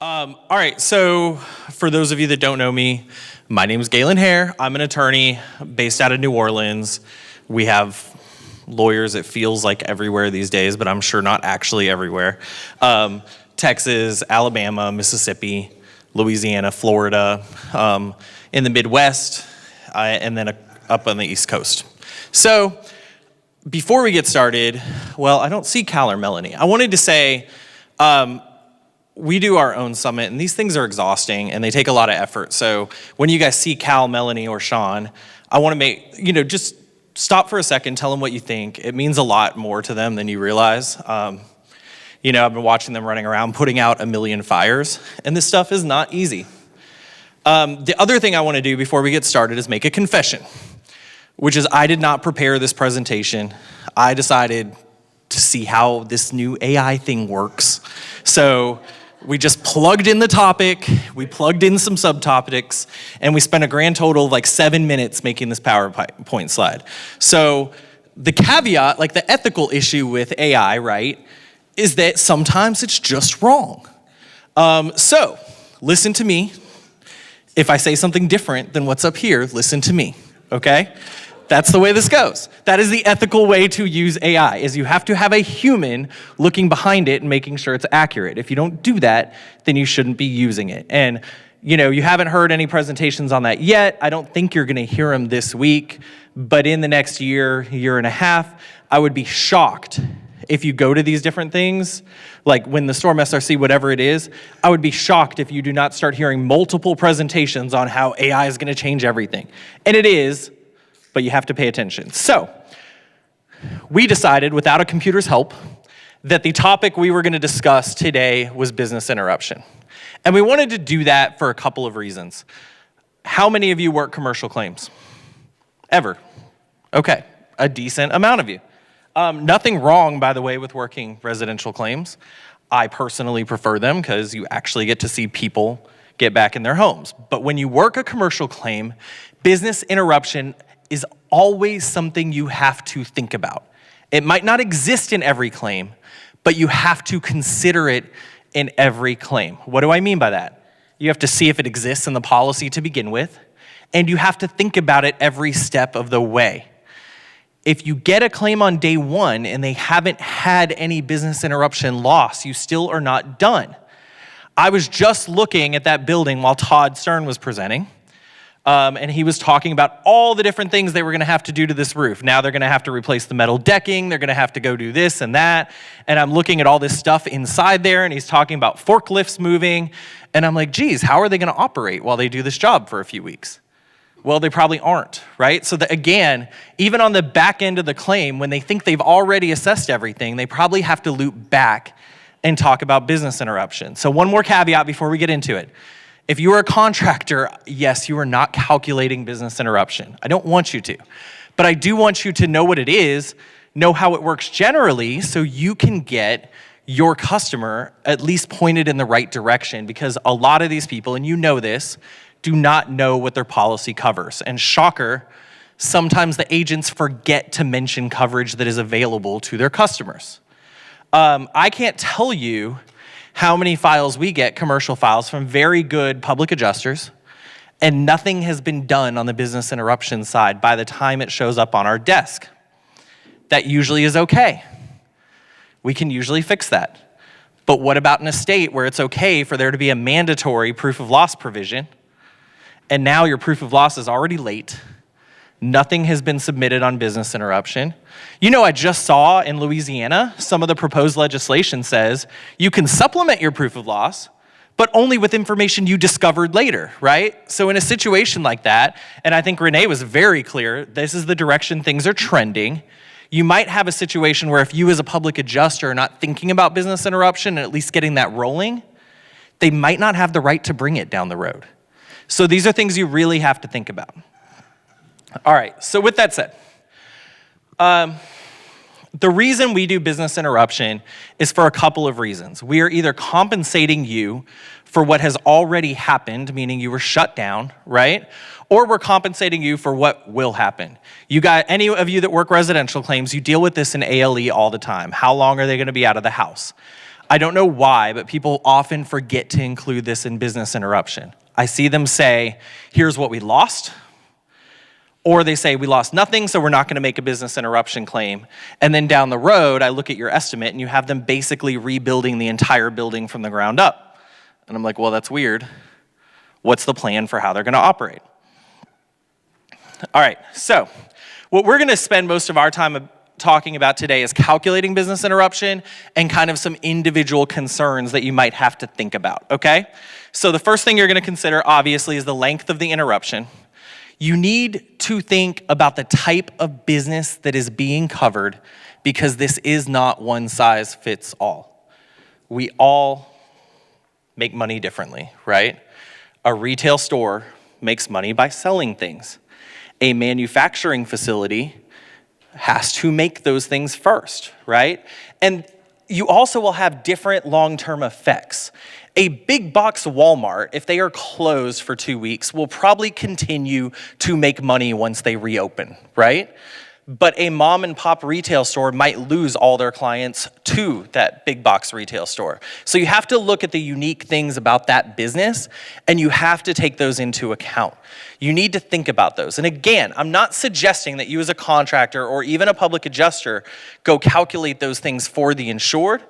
All right, so for those of you that don't know me, my name is Galen. I'm an attorney based out of New Orleans. We have lawyers, it feels like everywhere these days, but I'm sure not actually everywhere. Texas, Alabama, Mississippi, Louisiana, Florida, in the Midwest, and then up on the East Coast. So before we get started, well, I don't see Cal or Melanie. I wanted to say, we do our own summit, and these things are exhausting, and they take a lot of effort. So when you guys see Cal, Melanie, or Sean, I want to just stop for a second, tell them what you think. It means a lot more to them than you realize. I've been watching them running around, putting out a million fires, and this stuff is not easy. The other thing I want to do before we get started is make a confession, which is I did not prepare this presentation. I decided to see how this new AI thing works. So we just plugged in the topic, we plugged in some subtopics, and we spent a grand total of like 7 minutes making this PowerPoint slide. So the caveat, like the ethical issue with AI, right, is that sometimes it's just wrong. So listen to me. If I say something different than what's up here, listen to me, okay? That's the way this goes. That is the ethical way to use AI, is you have to have a human looking behind it and making sure it's accurate. If you don't do that, then you shouldn't be using it. And, you haven't heard any presentations on that yet. I don't think you're gonna hear them this week, but in the next year and a half, I would be shocked if you go to these different things, like when the Storm SRC, whatever it is, I would be shocked if you do not start hearing multiple presentations on how AI is gonna change everything. And it is, but you have to pay attention. So, we decided, without a computer's help, that the topic we were gonna discuss today was business interruption. And we wanted to do that for a couple of reasons. How many of you work commercial claims? Ever? Okay, a decent amount of you. Nothing wrong, by the way, with working residential claims. I personally prefer them because you actually get to see people get back in their homes. But when you work a commercial claim, business interruption is always something you have to think about. It might not exist in every claim, but you have to consider it in every claim. What do I mean by that? You have to see if it exists in the policy to begin with, and you have to think about it every step of the way. If you get a claim on day one and they haven't had any business interruption loss, you still are not done. I was just looking at that building while Todd Stern was presenting. And he was talking about all the different things they were gonna have to do to this roof. Now they're gonna have to replace the metal decking, they're gonna have to go do this and that, and I'm looking at all this stuff inside there, and he's talking about forklifts moving, and I'm like, geez, how are they gonna operate while they do this job for a few weeks? Well, they probably aren't, right? So again, even on the back end of the claim, when they think they've already assessed everything, they probably have to loop back and talk about business interruption. So one more caveat before we get into it. If you are a contractor, yes, you are not calculating business interruption. I don't want you to. But I do want you to know what it is, know how it works generally, so you can get your customer at least pointed in the right direction, because a lot of these people, and you know this, do not know what their policy covers. And shocker, sometimes the agents forget to mention coverage that is available to their customers. I can't tell you how many files we get, commercial files, from very good public adjusters, and nothing has been done on the business interruption side by the time it shows up on our desk. That usually is okay. We can usually fix that. But what about an estate where it's okay for there to be a mandatory proof of loss provision, and now your proof of loss is already late, nothing has been submitted on business interruption? I just saw in Louisiana, some of the proposed legislation says you can supplement your proof of loss, but only with information you discovered later, right? So in a situation like that, and I think Renee was very clear, this is the direction things are trending, you might have a situation where if you as a public adjuster are not thinking about business interruption and at least getting that rolling, they might not have the right to bring it down the road. So these are things you really have to think about. All right, so with that said, the reason we do business interruption is for a couple of reasons. We are either compensating you for what has already happened, meaning you were shut down, right? Or we're compensating you for what will happen. Any of you that work residential claims, you deal with this in ALE all the time. How long are they gonna be out of the house? I don't know why, but people often forget to include this in business interruption. I see them say, here's what we lost, or they say, we lost nothing, so we're not gonna make a business interruption claim. And then down the road, I look at your estimate and you have them basically rebuilding the entire building from the ground up. And I'm like, well, that's weird. What's the plan for how they're gonna operate? All right, so what we're gonna spend most of our time talking about today is calculating business interruption and kind of some individual concerns that you might have to think about, okay? So the first thing you're gonna consider, obviously, is the length of the interruption. You need to think about the type of business that is being covered, because this is not one size fits all. We all make money differently, right? A retail store makes money by selling things. A manufacturing facility has to make those things first, right? And you also will have different long-term effects. A big box Walmart, if they are closed for 2 weeks, will probably continue to make money once they reopen, right? But a mom and pop retail store might lose all their clients to that big box retail store. So you have to look at the unique things about that business, and you have to take those into account. You need to think about those. And again, I'm not suggesting that you as a contractor or even a public adjuster go calculate those things for the insured,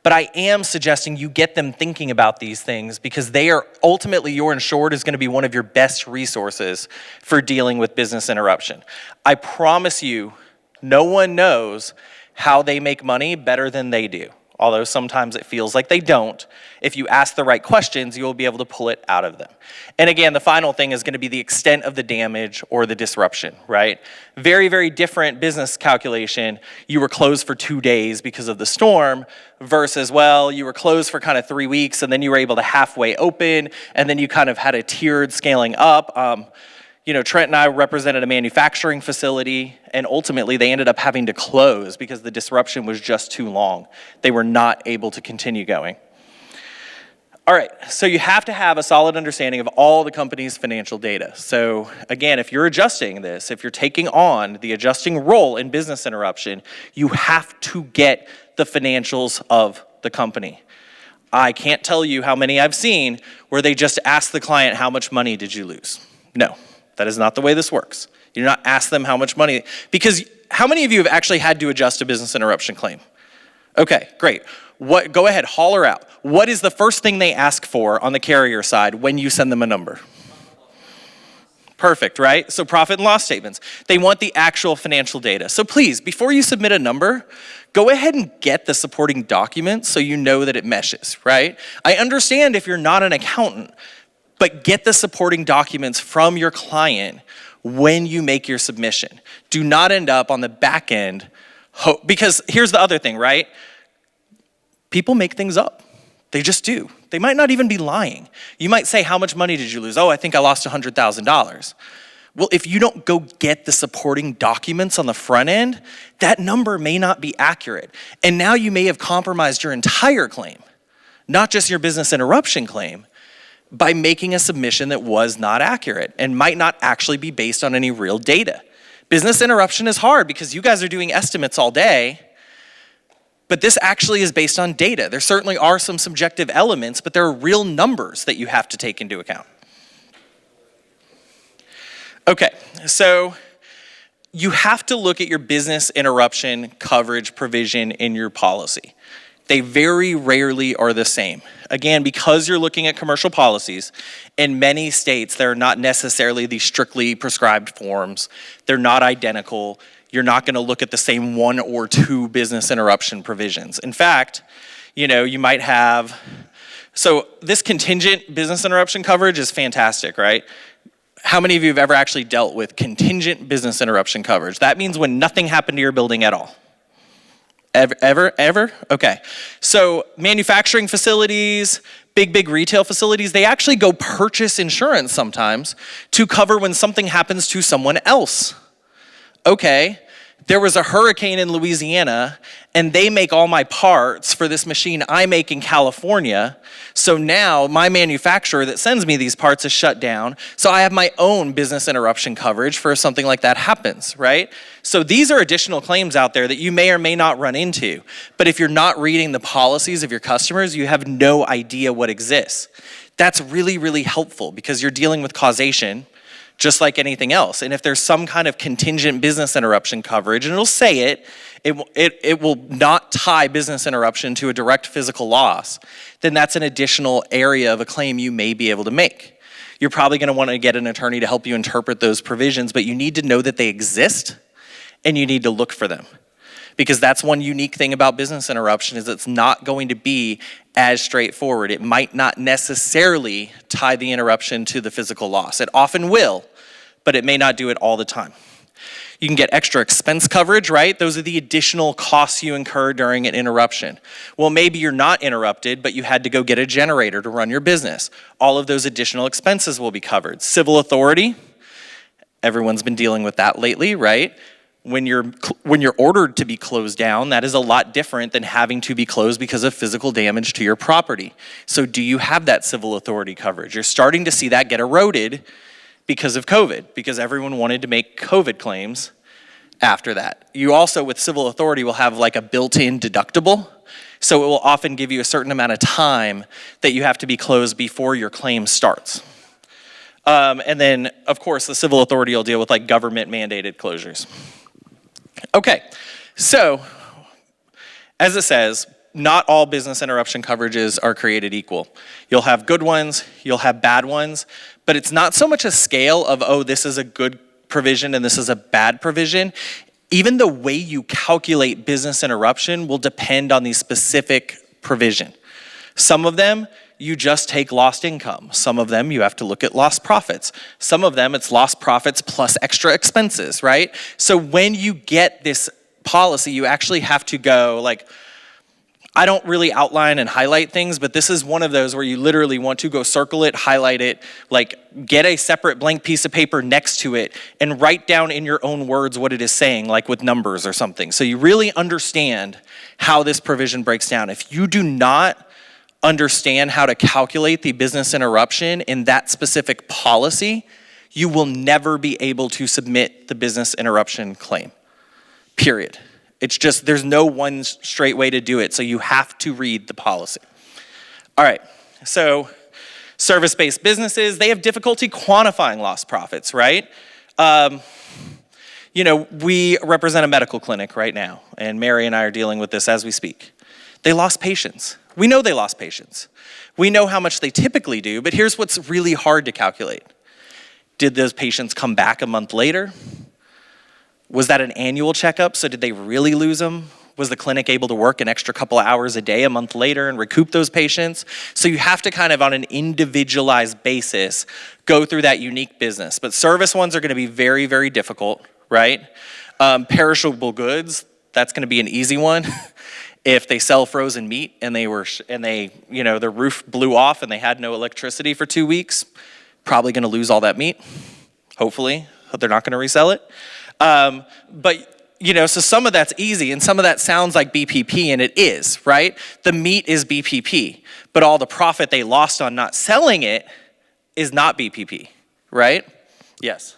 but I am suggesting you get them thinking about these things, because they are ultimately, your insured is going to be one of your best resources for dealing with business interruption. I promise you, no one knows how they make money better than they do. Although sometimes it feels like they don't. If you ask the right questions, you'll be able to pull it out of them. And again, the final thing is going to be the extent of the damage or the disruption, right? Very, very different business calculation. You were closed for 2 days because of the storm versus, well, you were closed for kind of 3 weeks and then you were able to halfway open and then you kind of had a tiered scaling up. Trent and I represented a manufacturing facility, and ultimately they ended up having to close because the disruption was just too long. They were not able to continue going. All right, so you have to have a solid understanding of all the company's financial data. So again, if you're adjusting this, if you're taking on the adjusting role in business interruption, you have to get the financials of the company. I can't tell you how many I've seen where they just ask the client, how much money did you lose? No. That is not the way this works. You do not ask them how much money, because how many of you have actually had to adjust a business interruption claim? Okay, great. Go ahead, holler out. What is the first thing they ask for on the carrier side when you send them a number? Perfect, right? So profit and loss statements. They want the actual financial data. So please, before you submit a number, go ahead and get the supporting documents so you know that it meshes, right? I understand if you're not an accountant, but get the supporting documents from your client when you make your submission. Do not end up on the back end, because here's the other thing, right? People make things up. They just do. They might not even be lying. You might say, how much money did you lose? Oh, I think I lost $100,000. Well, if you don't go get the supporting documents on the front end, that number may not be accurate. And now you may have compromised your entire claim, not just your business interruption claim, by making a submission that was not accurate and might not actually be based on any real data. Business interruption is hard because you guys are doing estimates all day, but this actually is based on data. There certainly are some subjective elements, but there are real numbers that you have to take into account. Okay, so you have to look at your business interruption coverage provision in your policy. They very rarely are the same. Again, because you're looking at commercial policies, in many states, they're not necessarily the strictly prescribed forms. They're not identical. You're not gonna look at the same 1 or 2 business interruption provisions. In fact, you might have, so this contingent business interruption coverage is fantastic, right? How many of you have ever actually dealt with contingent business interruption coverage? That means when nothing happened to your building at all. Ever? Okay. So manufacturing facilities, big retail facilities, they actually go purchase insurance sometimes to cover when something happens to someone else. Okay, there was a hurricane in Louisiana and they make all my parts for this machine I make in California. So now my manufacturer that sends me these parts is shut down. So I have my own business interruption coverage for if something like that happens, right? So these are additional claims out there that you may or may not run into. But if you're not reading the policies of your customers, you have no idea what exists. That's really, really helpful because you're dealing with causation just like anything else. And if there's some kind of contingent business interruption coverage, and it'll say it will not tie business interruption to a direct physical loss, then that's an additional area of a claim you may be able to make. You're probably going to want to get an attorney to help you interpret those provisions, but you need to know that they exist and you need to look for them. Because that's one unique thing about business interruption is it's not going to be as straightforward. It might not necessarily tie the interruption to the physical loss. It often will, but it may not do it all the time. You can get extra expense coverage, right? Those are the additional costs you incur during an interruption. Well, maybe you're not interrupted, but you had to go get a generator to run your business. All of those additional expenses will be covered. Civil authority, everyone's been dealing with that lately, right? When you're ordered to be closed down, that is a lot different than having to be closed because of physical damage to your property. So do you have that civil authority coverage? You're starting to see that get eroded because of COVID, because everyone wanted to make COVID claims after that. You also, with civil authority, will have like a built-in deductible. So it will often give you a certain amount of time that you have to be closed before your claim starts. And then, of course, the civil authority will deal with like government-mandated closures. Okay, so as it says, not all business interruption coverages are created equal. You'll have good ones, you'll have bad ones, but it's not so much a scale of, oh, this is a good provision and this is a bad provision. Even the way you calculate business interruption will depend on the specific provision. Some of them, you just take lost income. Some of them, you have to look at lost profits. Some of them, it's lost profits plus extra expenses, right? So when you get this policy, you actually have to go like, I don't really outline and highlight things, but this is one of those where you literally want to go circle it, highlight it, like get a separate blank piece of paper next to it and write down in your own words what it is saying, like with numbers or something. So you really understand how this provision breaks down. If you do not understand how to calculate the business interruption in that specific policy, you will never be able to submit the business interruption claim, period. It's just, there's no one straight way to do it, so you have to read the policy. All right, so service-based businesses, they have difficulty quantifying lost profits, right? We represent a medical clinic right now, and Mary and I are dealing with this as we speak. They lost patients. We know they lost patients. We know how much they typically do, but here's what's really hard to calculate. Did those patients come back a month later? Was that an annual checkup? So did they really lose them? Was the clinic able to work an extra couple of hours a day a month later and recoup those patients? So you have to kind of on an individualized basis go through that unique business. But service ones are gonna be very, very difficult, right? Perishable goods, that's gonna be an easy one. If they sell frozen meat and their roof blew off and they had no electricity for 2 weeks, probably gonna lose all that meat, hopefully. They're not gonna resell it. So some of that's easy and some of that sounds like BPP, and it is, right? The meat is BPP, but all the profit they lost on not selling it is not BPP, right? Yes.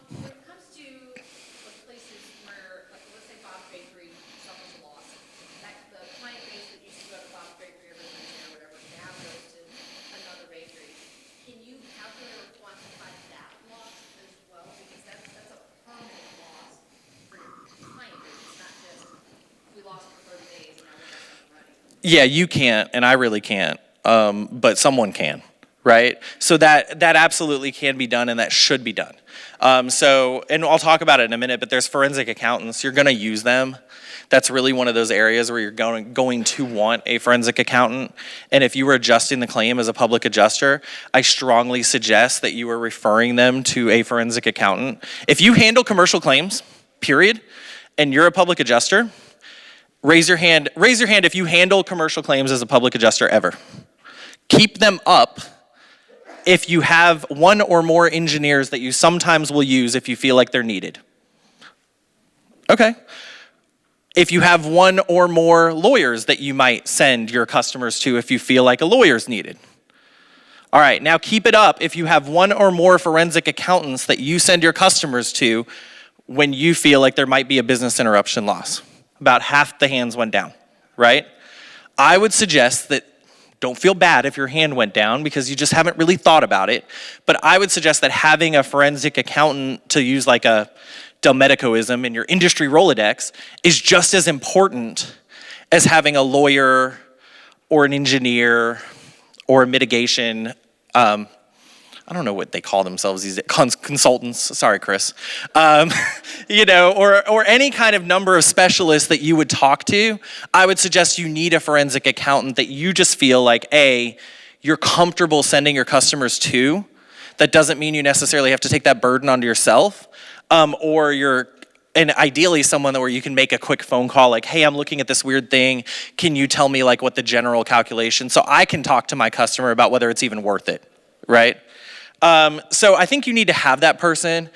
When it comes to places where, like, let's say Bob's Bakery suffers a loss, the client base that used to go to Bob's Bakery every Wednesday or whatever now goes to another bakery. Can you calculate or quantify that loss as well? Because that's a permanent loss for your client base. It's not just we lost for 30 days and now we're back up and running. Yeah, you can't, and I really can't, but someone can. Right? So that absolutely can be done and that should be done. And I'll talk about it in a minute, but there's forensic accountants. You're gonna use them. That's really one of those areas where you're going to want a forensic accountant. And if you were adjusting the claim as a public adjuster, I strongly suggest that you are referring them to a forensic accountant. If you handle commercial claims, period, and you're a public adjuster, raise your hand if you handle commercial claims as a public adjuster ever. Keep them up if you have one or more engineers that you sometimes will use if you feel like they're needed. Okay. If you have one or more lawyers that you might send your customers to if you feel like a lawyer's needed. All right, now keep it up if you have one or more forensic accountants that you send your customers to when you feel like there might be a business interruption loss. About half the hands went down, right? I would suggest that, don't feel bad if your hand went down because you just haven't really thought about it, but I would suggest that having a forensic accountant, to use like a Del Medicoism, in your industry Rolodex is just as important as having a lawyer or an engineer or a mitigation, I don't know what they call themselves these days, consultants, sorry Chris, or any kind of number of specialists that you would talk to. I would suggest you need a forensic accountant that you just feel like, you're comfortable sending your customers to. That doesn't mean you necessarily have to take that burden onto yourself. And ideally someone where you can make a quick phone call like, hey, I'm looking at this weird thing. Can you tell me like what the general calculation, so I can talk to my customer about whether it's even worth it, right? So I think you need to have that person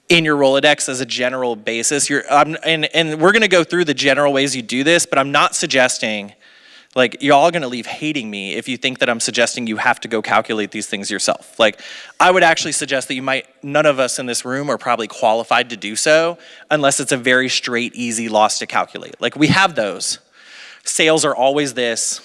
in your Rolodex as a general basis. And we're gonna go through the general ways you do this, but I'm not suggesting, like, you're all gonna leave hating me if you think that I'm suggesting you have to go calculate these things yourself. Like, I would actually suggest that none of us in this room are probably qualified to do so unless it's a very straight, easy loss to calculate. Like, we have those. Sales are always this.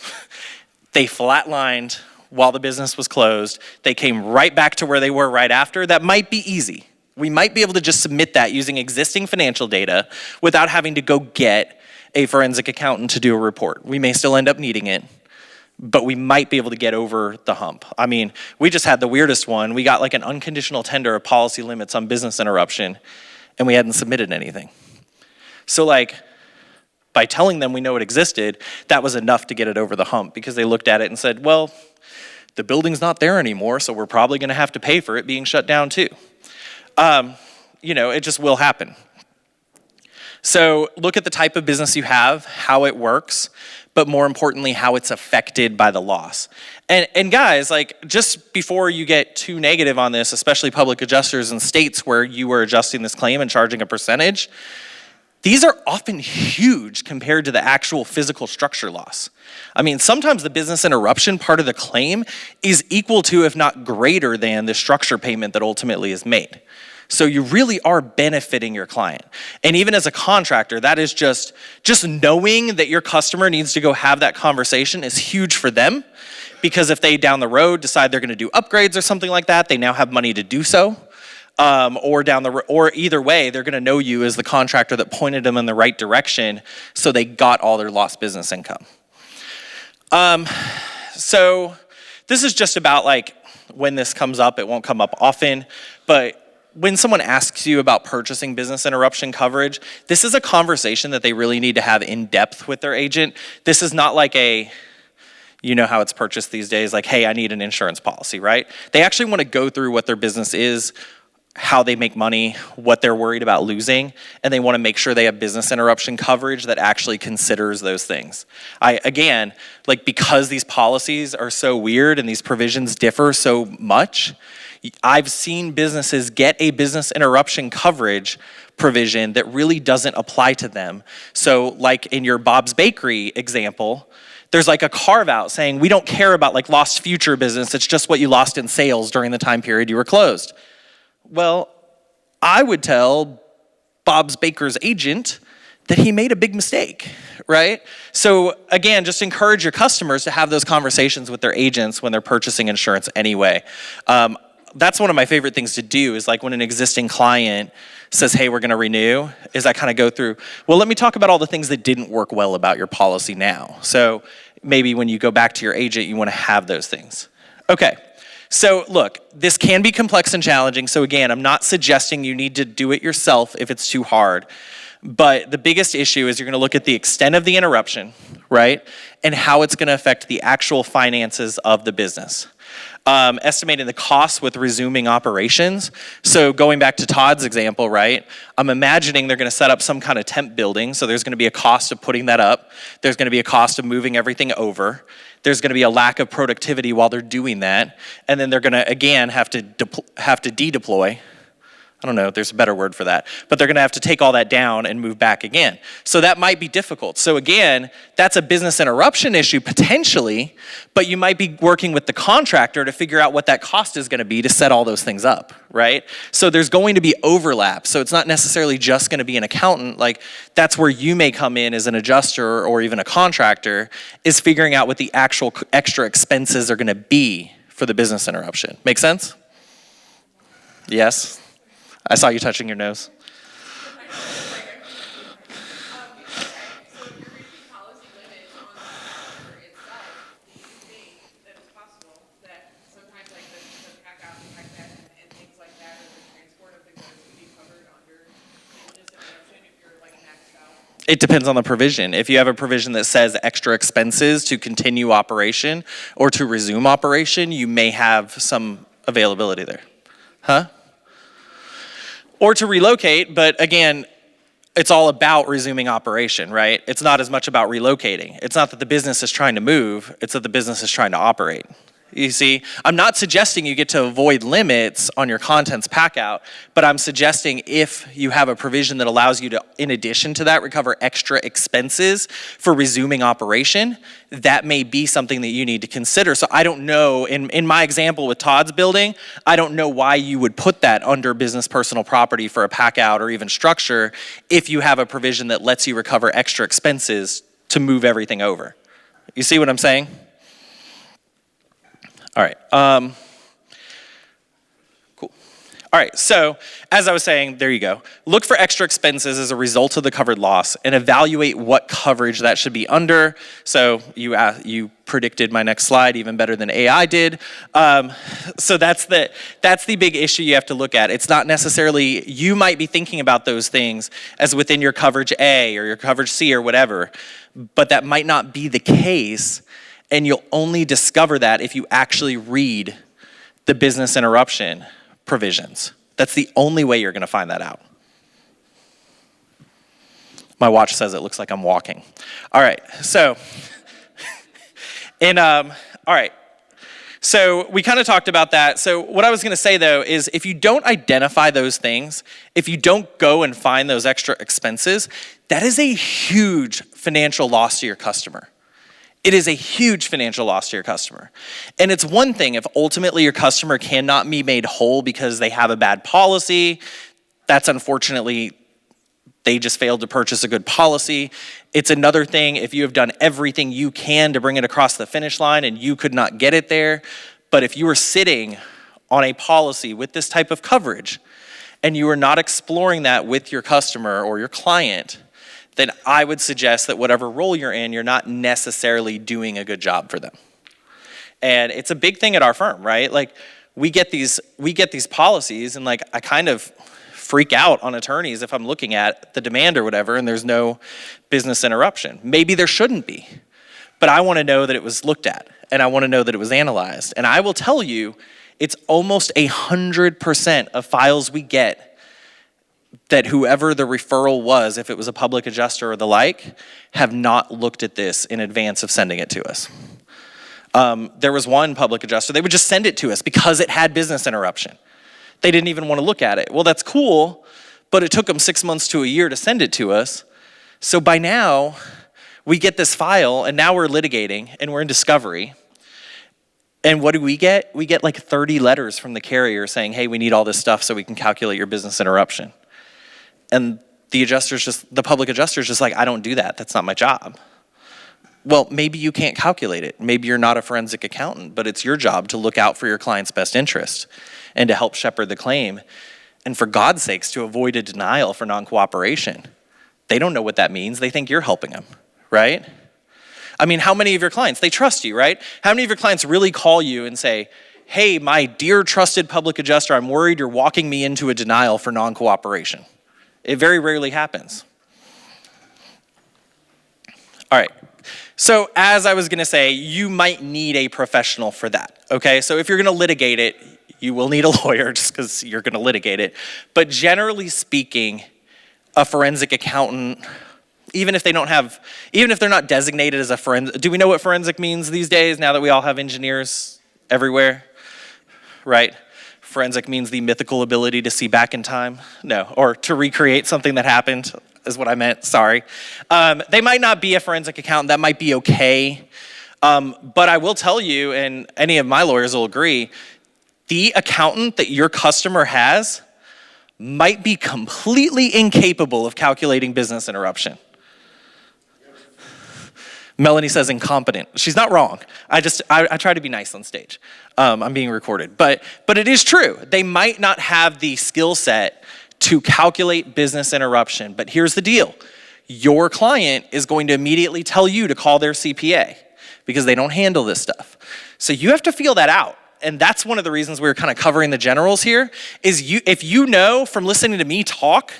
They flatlined while the business was closed. They came right back to where they were right after. That might be easy. We might be able to just submit that using existing financial data without having to go get a forensic accountant to do a report. We may still end up needing it, but we might be able to get over the hump. I mean, we just had the weirdest one. We got like an unconditional tender of policy limits on business interruption, and we hadn't submitted anything. So like, by telling them we know it existed, that was enough to get it over the hump because they looked at it and said, well, the building's not there anymore, so we're probably gonna have to pay for it being shut down too. It just will happen. So look at the type of business you have, how it works, but more importantly, how it's affected by the loss. And guys, like, just before you get too negative on this, especially public adjusters in states where you are adjusting this claim and charging a percentage, these are often huge compared to the actual physical structure loss. I mean, sometimes the business interruption part of the claim is equal to, if not greater than, the structure payment that ultimately is made. So you really are benefiting your client. And even as a contractor, that is just knowing that your customer needs to go have that conversation is huge for them, because if they down the road decide they're gonna do upgrades or something like that, they now have money to do so. Or either way, they're gonna know you as the contractor that pointed them in the right direction, so they got all their lost business income. So this is just about like when this comes up. It won't come up often, but when someone asks you about purchasing business interruption coverage, this is a conversation that they really need to have in depth with their agent. This is not like you know how it's purchased these days, like, hey, I need an insurance policy, right? They actually want to go through what their business is, how they make money, what they're worried about losing, and they want to make sure they have business interruption coverage that actually considers those things. Because these policies are so weird and these provisions differ so much, I've seen businesses get a business interruption coverage provision that really doesn't apply to them. So like in your Bob's Bakery example, there's like a carve out saying, we don't care about like lost future business, it's just what you lost in sales during the time period you were closed. Well, I would tell Bob's Baker's agent that he made a big mistake, right? So again, just encourage your customers to have those conversations with their agents when they're purchasing insurance anyway. That's one of my favorite things to do, is like when an existing client says, hey, we're gonna renew, is I kind of go through, well, let me talk about all the things that didn't work well about your policy now. So maybe when you go back to your agent, you wanna have those things. Okay, so look, this can be complex and challenging. So again, I'm not suggesting you need to do it yourself if it's too hard. But the biggest issue is you're gonna look at the extent of the interruption, right? And how it's gonna affect the actual finances of the business. Estimating the costs with resuming operations. So going back to Todd's example, right? I'm imagining they're gonna set up some kind of temp building, so there's gonna be a cost of putting that up. There's gonna be a cost of moving everything over. There's gonna be a lack of productivity while they're doing that. And then they're gonna, again, have to dedeploy I don't know, there's a better word for that. But they're gonna have to take all that down and move back again. So that might be difficult. So again, that's a business interruption issue potentially, but you might be working with the contractor to figure out what that cost is gonna be to set all those things up, right? So there's going to be overlap. So it's not necessarily just gonna be an accountant. Like, that's where you may come in as an adjuster or even a contractor, is figuring out what the actual extra expenses are gonna be for the business interruption. Make sense? Yes? I saw you touching your nose. So if you're reaching policy limits on the structure itself, do you think that it's possible that sometimes like the pack out and pack that and things like that, or the transport of the goods could be covered under business interruption if you're like maxed out? It depends on the provision. If you have a provision that says extra expenses to continue operation or to resume operation, you may have some availability there. Huh? Or to relocate, but again, it's all about resuming operation, right? It's not as much about relocating. It's not that the business is trying to move, it's that the business is trying to operate. You see, I'm not suggesting you get to avoid limits on your contents pack out, but I'm suggesting if you have a provision that allows you to, in addition to that, recover extra expenses for resuming operation, that may be something that you need to consider. So I don't know, in my example with Todd's building, I don't know why you would put that under business personal property for a pack out or even structure if you have a provision that lets you recover extra expenses to move everything over. You see what I'm saying? All right, cool. All right, so as I was saying, there you go. Look for extra expenses as a result of the covered loss and evaluate what coverage that should be under. So you predicted my next slide even better than AI did. So that's the big issue you have to look at. It's not necessarily, you might be thinking about those things as within your coverage A or your coverage C or whatever, but that might not be the case. And you'll only discover that if you actually read the business interruption provisions. That's the only way you're gonna find that out. My watch says it looks like I'm walking. All right, so, all right. So we kind of talked about that. So what I was gonna say though is if you don't identify those things, if you don't go and find those extra expenses, that is a huge financial loss to your customer. It is a huge financial loss to your customer. And it's one thing if ultimately your customer cannot be made whole because they have a bad policy. That's unfortunately, they just failed to purchase a good policy. It's another thing if you have done everything you can to bring it across the finish line and you could not get it there. But if you were sitting on a policy with this type of coverage and you are not exploring that with your customer or your client, then I would suggest that whatever role you're in, you're not necessarily doing a good job for them. And it's a big thing at our firm, right? Like we get these policies and like I kind of freak out on attorneys if I'm looking at the demand or whatever and there's no business interruption. Maybe there shouldn't be, but I wanna know that it was looked at and I wanna know that it was analyzed. And I will tell you, it's almost 100% of files we get that whoever the referral was, if it was a public adjuster or the like, have not looked at this in advance of sending it to us. There was one public adjuster, they would just send it to us because it had business interruption. They didn't even want to look at it. Well, that's cool, but it took them 6 months to a year to send it to us. So by now, we get this file and now we're litigating and we're in discovery. And what do? We get like 30 letters from the carrier saying, hey, we need all this stuff so we can calculate your business interruption. And the public adjuster's just like, I don't do that. That's not my job. Well, maybe you can't calculate it. Maybe you're not a forensic accountant, but it's your job to look out for your client's best interest and to help shepherd the claim. And for God's sakes, to avoid a denial for non-cooperation. They don't know what that means. They think you're helping them, right? I mean, how many of your clients, they trust you, right? How many of your clients really call you and say, hey, my dear trusted public adjuster, I'm worried you're walking me into a denial for non-cooperation. It very rarely happens. All right, so as I was gonna say, you might need a professional for that, okay? So if you're gonna litigate it, you will need a lawyer just because you're gonna litigate it. But generally speaking, a forensic accountant, even if they're not designated as a forensic, do we know what forensic means these days now that we all have engineers everywhere? Right? Forensic means the mythical ability to see back in time. No, or to recreate something that happened is what I meant, sorry. They might not be a forensic accountant, that might be okay. But I will tell you, and any of my lawyers will agree, the accountant that your customer has might be completely incapable of calculating business interruption. Melanie says incompetent. She's not wrong. I try to be nice on stage. I'm being recorded. But it is true. They might not have the skill set to calculate business interruption. But here's the deal. Your client is going to immediately tell you to call their CPA because they don't handle this stuff. So you have to feel that out. And that's one of the reasons we're kind of covering the generals here, is if you know from listening to me talk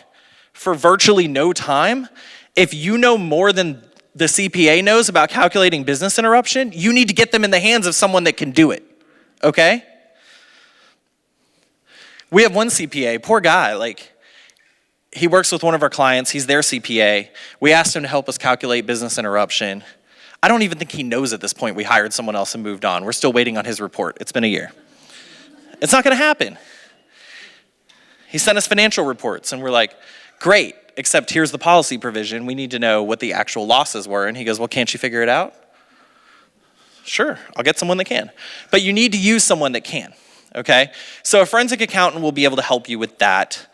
for virtually no time, if you know more than the CPA knows about calculating business interruption, you need to get them in the hands of someone that can do it, okay? We have one CPA, poor guy, like, he works with one of our clients, he's their CPA. We asked him to help us calculate business interruption. I don't even think he knows at this point we hired someone else and moved on. We're still waiting on his report. It's been a year. It's not gonna happen. He sent us financial reports and we're like, great, except here's the policy provision. We need to know what the actual losses were. And he goes, well, can't you figure it out? Sure, I'll get someone that can. But you need to use someone that can, okay? So a forensic accountant will be able to help you with that.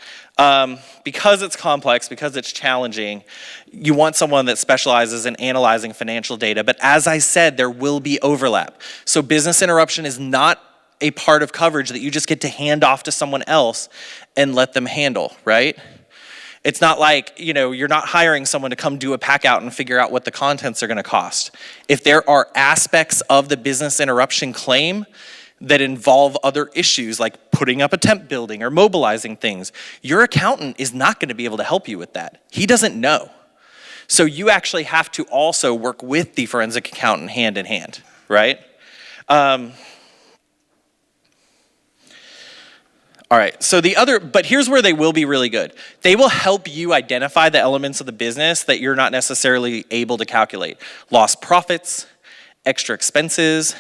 Because it's complex, because it's challenging, you want someone that specializes in analyzing financial data. But as I said, there will be overlap. So business interruption is not a part of coverage that you just get to hand off to someone else and let them handle, right? It's not like, you're not hiring someone to come do a pack out and figure out what the contents are gonna cost. If there are aspects of the business interruption claim that involve other issues like putting up a temp building or mobilizing things, your accountant is not gonna be able to help you with that. He doesn't know. So you actually have to also work with the forensic accountant hand in hand, right? All right, but here's where they will be really good. They will help you identify the elements of the business that you're not necessarily able to calculate. Lost profits, extra expenses,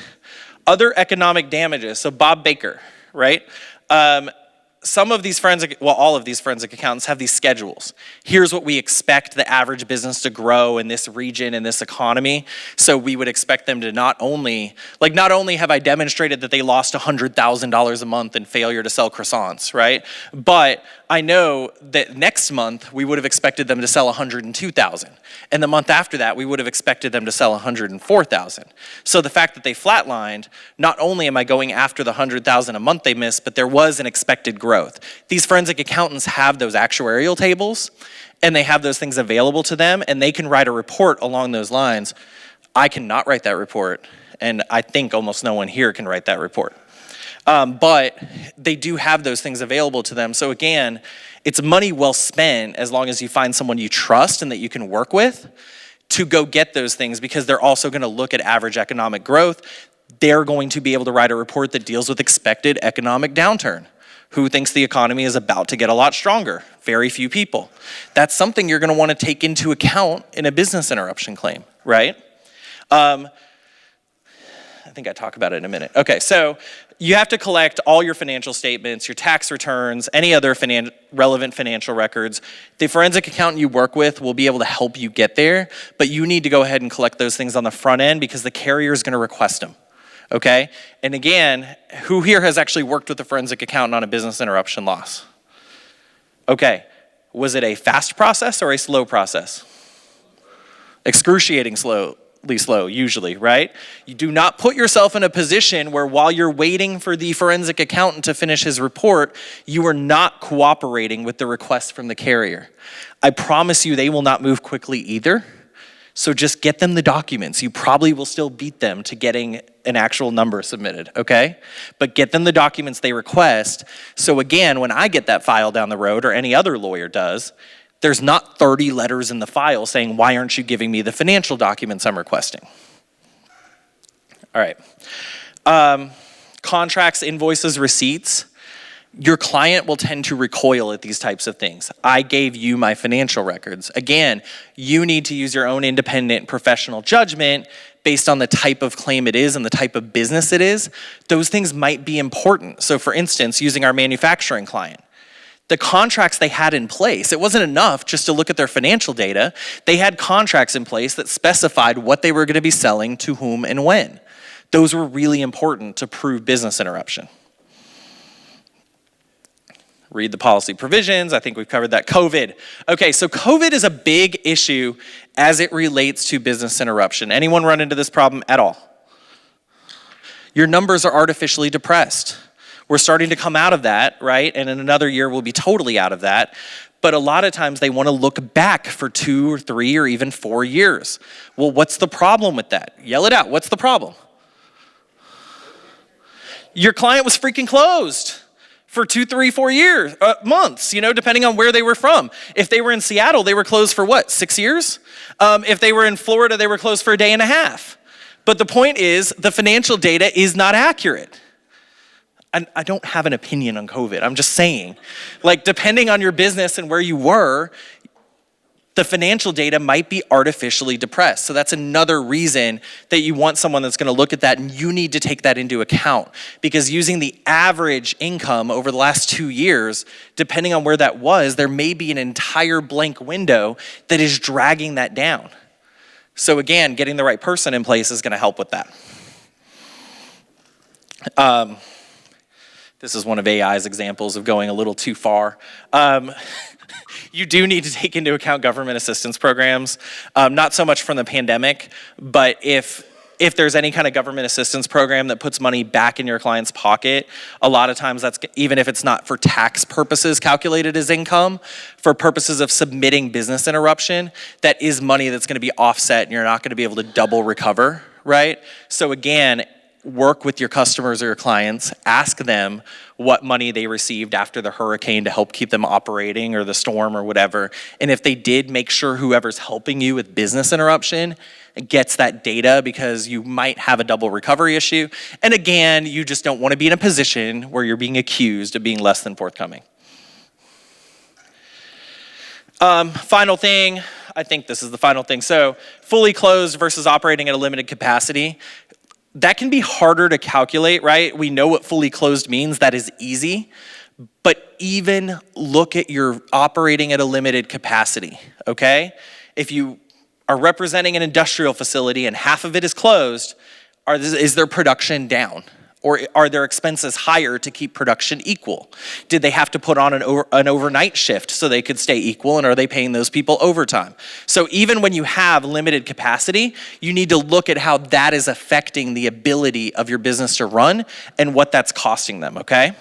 other economic damages. So Bob Baker, right? All of these forensic accountants have these schedules. Here's what we expect the average business to grow in this region, in this economy. So we would expect them to not only have I demonstrated that they lost $100,000 a month in failure to sell croissants, right? But I know that next month we would have expected them to sell 102,000. And the month after that, we would have expected them to sell 104,000. So the fact that they flatlined, not only am I going after the 100,000 a month they missed, but there was an expected growth. These forensic accountants have those actuarial tables and they have those things available to them and they can write a report along those lines. I cannot write that report and I think almost no one here can write that report. But they do have those things available to them. So again, it's money well spent as long as you find someone you trust and that you can work with to go get those things, because they're also gonna look at average economic growth. They're going to be able to write a report that deals with expected economic downturn. Who thinks the economy is about to get a lot stronger? Very few people. That's something you're gonna wanna take into account in a business interruption claim, right? I think I talk about it in a minute. Okay, so you have to collect all your financial statements, your tax returns, any other relevant financial records. The forensic accountant you work with will be able to help you get there, but you need to go ahead and collect those things on the front end because the carrier is gonna request them, okay? And again, who here has actually worked with a forensic accountant on a business interruption loss? Okay, was it a fast process or a slow process? Excruciating slow usually, right? You do not put yourself in a position where while you're waiting for the forensic accountant to finish his report, you are not cooperating with the request from the carrier. I promise you they will not move quickly either. So just get them the documents. You probably will still beat them to getting an actual number submitted, okay? But get them the documents they request. So again, when I get that file down the road, or any other lawyer does, there's not 30 letters in the file saying, why aren't you giving me the financial documents I'm requesting? All right. Contracts, invoices, receipts. your client will tend to recoil at these types of things. I gave you my financial records. Again, you need to use your own independent professional judgment based on the type of claim it is and the type of business it is. Those things might be important. So for instance, using our manufacturing client, the contracts they had in place, it wasn't enough just to look at their financial data. They had contracts in place that specified what they were going to be selling to whom and when. Those were really important to prove business interruption. Read the policy provisions. I think we've covered that. COVID. Okay, so COVID is a big issue as it relates to business interruption. Anyone run into this problem at all? Your numbers are artificially depressed. We're starting to come out of that, right? And in another year, we'll be totally out of that. But a lot of times they want to look back for 2 or 3 or even 4 years. Well, what's the problem with that? Yell it out. What's the problem? Your client was freaking closed for 2, 3, 4 years, months, depending on where they were from. If they were in Seattle, they were closed for what, 6 years? If they were in Florida, they were closed for a day and a half. But the point is, the financial data is not accurate. I don't have an opinion on COVID. I'm just saying, depending on your business and where you were, the financial data might be artificially depressed. So that's another reason that you want someone that's going to look at that, and you need to take that into account, because using the average income over the last 2 years, depending on where that was, there may be an entire blank window that is dragging that down. So again, getting the right person in place is going to help with that. This is one of AI's examples of going a little too far. You do need to take into account government assistance programs, not so much from the pandemic, but if there's any kind of government assistance program that puts money back in your client's pocket, a lot of times that's, even if it's not for tax purposes calculated as income, for purposes of submitting business interruption, that is money that's going to be offset and you're not going to be able to double recover, right? So again, work with your customers or your clients, ask them what money they received after the hurricane to help keep them operating, or the storm or whatever. And if they did, make sure whoever's helping you with business interruption gets that data, because you might have a double recovery issue. And again, you just don't want to be in a position where you're being accused of being less than forthcoming. Final thing, I think this is the final thing. So fully closed versus operating at a limited capacity. That can be harder to calculate, right? We know what fully closed means. That is easy. But even look at your operating at a limited capacity, okay? If you are representing an industrial facility and half of it is closed, is their production down? Or are their expenses higher to keep production equal? Did they have to put on an overnight shift so they could stay equal, and are they paying those people overtime? So even when you have limited capacity, you need to look at how that is affecting the ability of your business to run and what that's costing them, okay?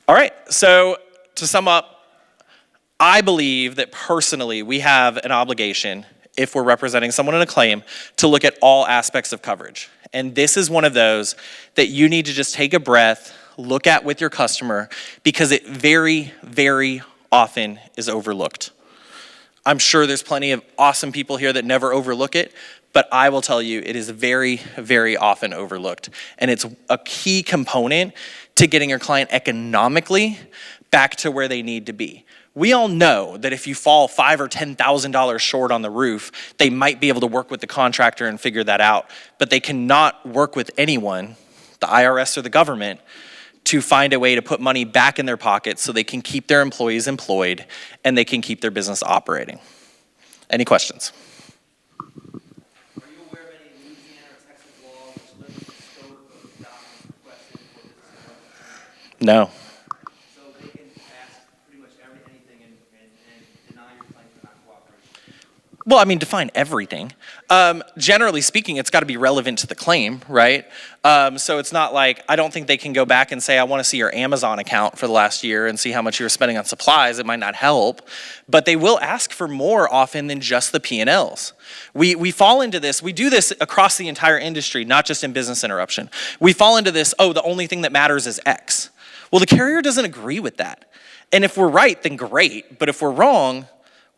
All right, so to sum up, I believe that personally we have an obligation, if we're representing someone in a claim, to look at all aspects of coverage. And this is one of those that you need to just take a breath, look at with your customer, because it very, very often is overlooked. I'm sure there's plenty of awesome people here that never overlook it, but I will tell you it is very, very often overlooked. And it's a key component to getting your client economically back to where they need to be. We all know that if you fall $5,000 or $10,000 short on the roof, they might be able to work with the contractor and figure that out, but they cannot work with anyone, the IRS or the government, to find a way to put money back in their pockets so they can keep their employees employed and they can keep their business operating. Any questions? Are you aware of any Louisiana or Texas law which limits the scope of documents requested for business interruption? No. So they can ask pretty much anything and deny your claim for non-cooperation? Well, I mean, define everything. Generally speaking, it's got to be relevant to the claim, right? So it's not like, I don't think they can go back and say, I want to see your Amazon account for the last year and see how much you were spending on supplies. It might not help, but they will ask for more often than just the P&Ls. We fall into this, we do this across the entire industry, not just in business interruption. We fall into this, the only thing that matters is X. Well, the carrier doesn't agree with that. And if we're right, then great. But if we're wrong,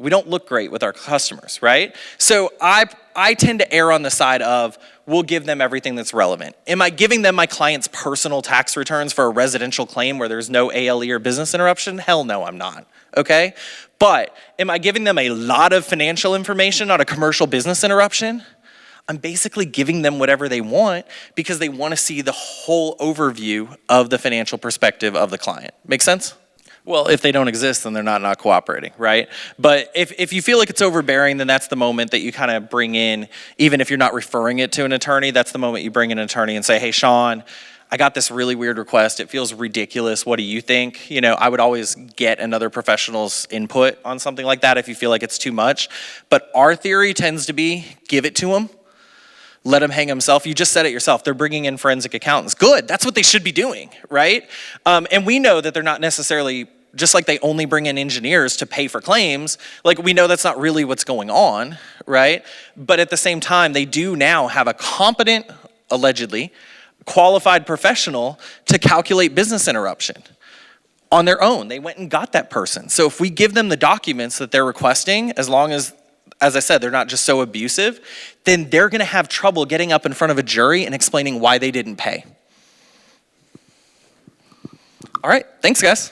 We don't look great with our customers, right? So I tend to err on the side of, we'll give them everything that's relevant. Am I giving them my client's personal tax returns for a residential claim where there's no ALE or business interruption? Hell no, I'm not, okay? But am I giving them a lot of financial information on a commercial business interruption? I'm basically giving them whatever they want because they want to see the whole overview of the financial perspective of the client. Make sense? Well, if they don't exist, then they're not cooperating, right? But if you feel like it's overbearing, then that's the moment that you kind of bring in, even if you're not referring it to an attorney, that's the moment you bring in an attorney and say, hey, Sean, I got this really weird request. It feels ridiculous. What do you think? You know, I would always get another professional's input on something like that if you feel like it's too much. But our theory tends to be, give it to them. Let him hang himself. You just said it yourself. They're bringing in forensic accountants. Good. That's what they should be doing, right? And we know that they're not necessarily, just like they only bring in engineers to pay for claims, like we know that's not really what's going on, right? But at the same time, they do now have a competent, allegedly, qualified professional to calculate business interruption on their own. They went and got that person. So if we give them the documents that they're requesting, as long as I said, they're not just so abusive, then they're gonna have trouble getting up in front of a jury and explaining why they didn't pay. All right, thanks guys.